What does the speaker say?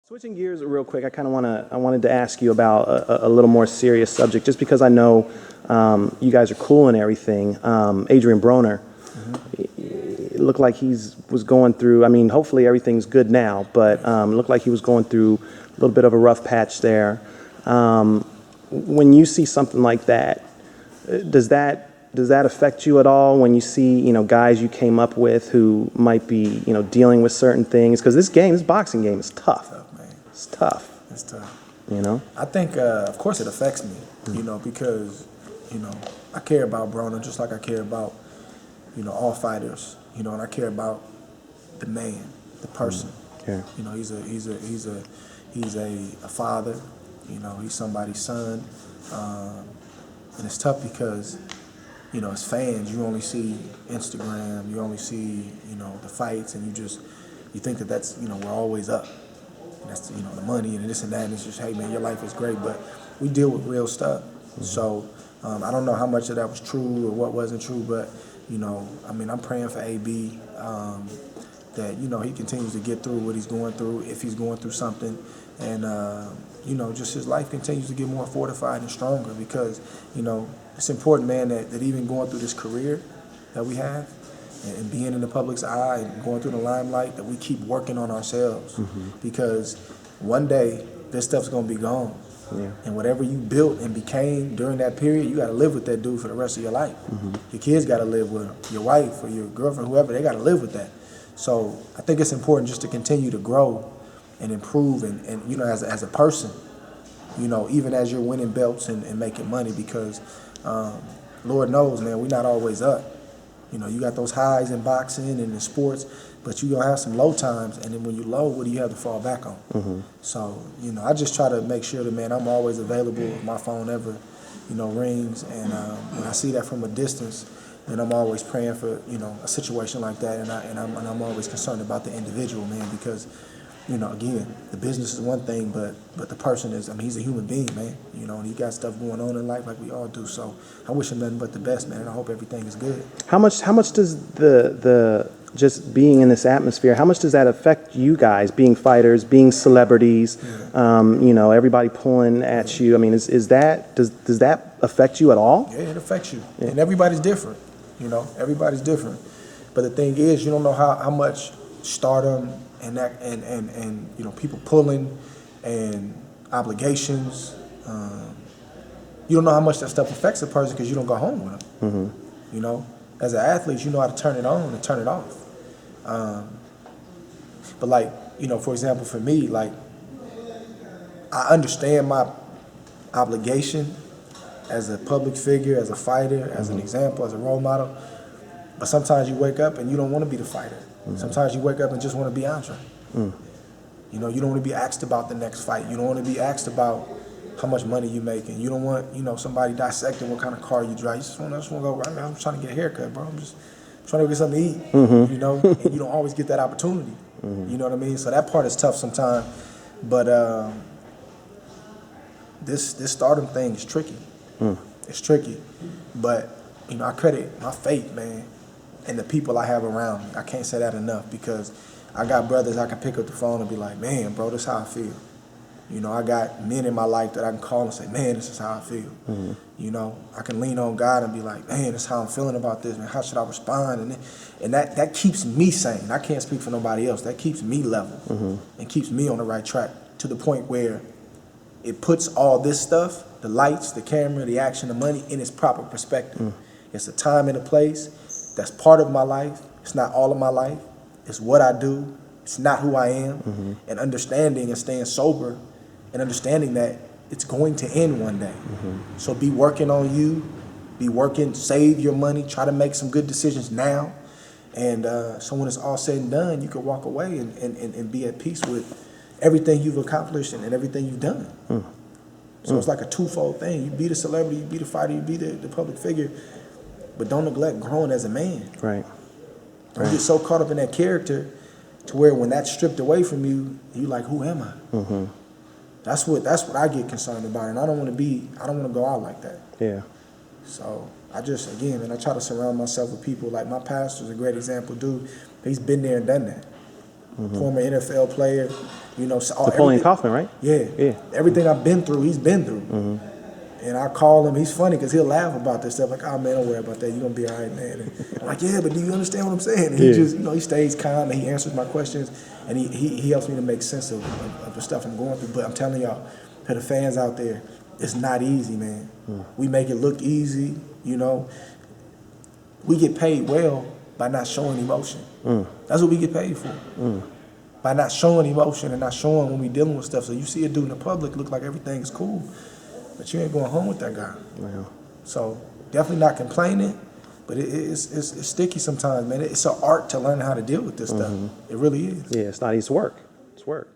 Switching gears real quick, I wanted to ask you about a little more serious subject, just because I know you guys are cool and everything. Adrien Broner, it looked like was going through. I mean, hopefully everything's good now, but it looked like he was going through a little bit of a rough patch there. When you see something like that, does that affect you at all? When you see guys you came up with who might be dealing with certain things, because this boxing game is tough. It's tough. It's tough. I think, of course, it affects me. Because I care about Broner just like I care about all fighters. And I care about the man, the person. Yeah. He's a father. He's somebody's son. And it's tough because as fans, you only see Instagram, you only see the fights, and you think that's we're always up. And that's the money and this and that, and it's just, hey man, your life is great, but we deal with real stuff. So I don't know how much of that was true or what wasn't true, but I'm praying for AB that he continues to get through what he's going through, if he's going through something, and just his life continues to get more fortified and stronger, because it's important, man, that even going through this career that we have and being in the public's eye and going through the limelight, that we keep working on ourselves, because one day this stuff's gonna be gone. Yeah. And whatever you built and became during that period, you gotta live with that dude for the rest of your life. Your kids gotta live with him, your wife or your girlfriend, whoever, they gotta live with that. So I think it's important just to continue to grow and improve and as a person, even as you're winning belts and making money, because Lord knows, man, we're not always up. You got those highs in boxing and in sports, but you're gonna have some low times, and then when you're low, what do you have to fall back on? So, I just try to make sure that, man, I'm always available if my phone ever, rings, and when I see that from a distance, then I'm always praying for, a situation like that, and I'm always concerned about the individual, man, because, again, the business is one thing, but the person is, he's a human being, man, and he got stuff going on in life like we all do. So I wish him nothing but the best, man, and I hope everything is good. How much does the just being in this atmosphere, how much does that affect you guys, being fighters, being celebrities, everybody pulling at you? I mean, does that affect you at all? Yeah, it affects you. Yeah. And everybody's different, everybody's different. But the thing is, you don't know how much stardom and that and people pulling and obligations, you don't know how much that stuff affects a person, because you don't go home with them. As an athlete, you know how to turn it on and turn it off. But like, for example, for me, like, I understand my obligation as a public figure, as a fighter, as an example, as a role model. But sometimes you wake up and you don't want to be the fighter. Sometimes you wake up and just want to be Andre. You don't want to be asked about the next fight. You don't want to be asked about how much money you making. You don't want, somebody dissecting what kind of car you drive. You just want to go, I'm trying to get a haircut, bro. I'm just trying to get something to eat, and you don't always get that opportunity. You know what I mean? So that part is tough sometimes. But this Stardom thing is tricky. It's tricky. But, I credit my faith, man, and the people I have around me. I can't say that enough, because I got brothers I can pick up the phone and be like, man, bro, this is how I feel. I got men in my life that I can call and say, man, this is how I feel. I can lean on God and be like, man, this is how I'm feeling about this, man. How should I respond? And that keeps me sane. I can't speak for nobody else. That keeps me level and keeps me on the right track, to the point where it puts all this stuff, the lights, the camera, the action, the money, in its proper perspective. It's a time and a place. That's part of my life. It's not all of my life. It's what I do. It's not who I am. And understanding and staying sober and understanding that it's going to end one day. So be working on you. Be working, save your money, try to make some good decisions now. And so when it's all said and done, you can walk away and be at peace with everything you've accomplished and everything you've done. So it's like a twofold thing. You be the celebrity, you be the fighter, you be the public figure, but don't neglect growing as a man. Right. Don't get so caught up in that character to where when that's stripped away from you, you like, who am I? That's what I get concerned about, and I don't want to go out like that. Yeah. So I just, again, man, I try to surround myself with people. Like my pastor's a great example, dude. He's been there and done that. Former NFL player, You know, so Napoleon Kaufman, right? Yeah. Everything I've been through, he's been through. And I call him, he's funny because he'll laugh about this stuff. Like, oh man, don't worry about that. You're going to be all right, man. And I'm like, yeah, but do you understand what I'm saying? And he just, you know, he stays calm and he answers my questions and he helps me to make sense of the stuff I'm going through. But I'm telling y'all, for the fans out there, it's not easy, man. We make it look easy, you know. We get paid well by not showing emotion. That's what we get paid for. By not showing emotion and not showing when we dealing with stuff. So you see a dude in the public look like everything's cool, but you ain't going home with that guy. So definitely not complaining, but it's sticky sometimes, man. It's an art to learn how to deal with this stuff. It really is. Yeah, it's not easy work. It's work.